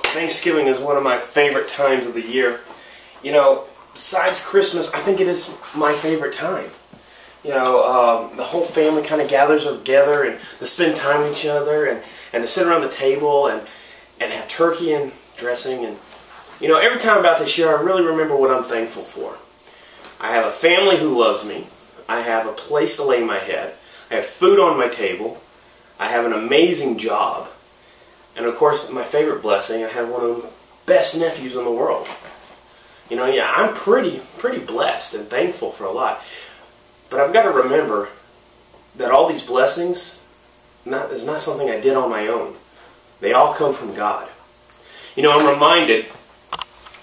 Thanksgiving is one of my favorite times of the year. Besides Christmas, I think it is my favorite time. The whole family kind of gathers together and to spend time with each other and to sit around the table and have turkey and dressing. And, every time about this year, I really remember what I'm thankful for. I have a family who loves me. I have a place to lay my head. I have food on my table. I have an amazing job. And of course, my favorite blessing, I have one of the best nephews in the world. I'm pretty blessed and thankful for a lot. But I've got to remember that all these blessings is not something I did on my own. They all come from God. I'm reminded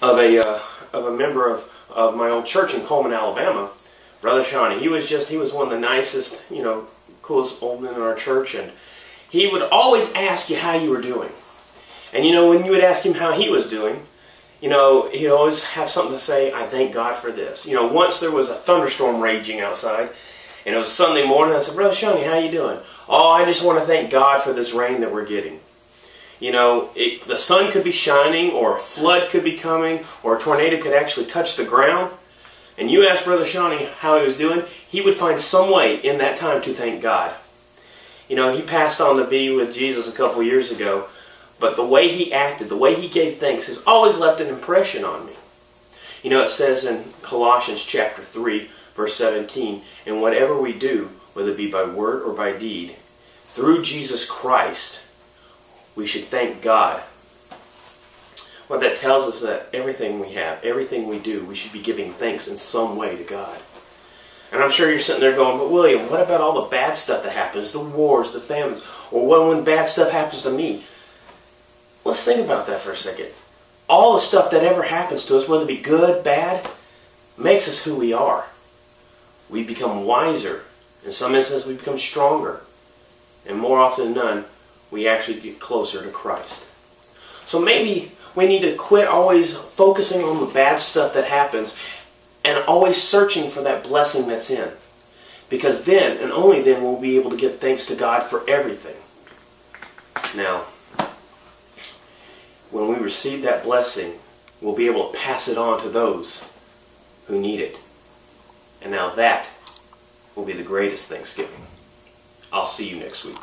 of a member of my old church in Coleman, Alabama, Brother Shawnee. He was one of the nicest, coolest old men in our church, and he would always ask you how you were doing. And when you would ask him how he was doing, he'd always have something to say. I thank God for this. Once there was a thunderstorm raging outside, and it was Sunday morning. I said, Brother Shawnee, how you doing? Oh, I just want to thank God for this rain that we're getting. The sun could be shining, or a flood could be coming, or a tornado could actually touch the ground. And you ask Brother Shawnee how he was doing, he would find some way in that time to thank God. He passed on to be with Jesus a couple years ago, but the way he acted, the way he gave thanks, has always left an impression on me. It says in Colossians chapter 3, verse 17, and whatever we do, whether it be by word or by deed, through Jesus Christ, we should thank God. What that tells us that everything we have, everything we do, we should be giving thanks in some way to God. And I'm sure you're sitting there going, but William, what about all the bad stuff that happens, the wars, the famines, or when bad stuff happens to me? Let's think about that for a second. All the stuff that ever happens to us, whether it be good, bad, makes us who we are. We become wiser. In some instances, we become stronger. And more often than none, we actually get closer to Christ. So maybe we need to quit always focusing on the bad stuff that happens and always searching for that blessing that's in. Because then, and only then, we'll be able to give thanks to God for everything. Now, when we receive that blessing, we'll be able to pass it on to those who need it. And now that will be the greatest Thanksgiving. I'll see you next week.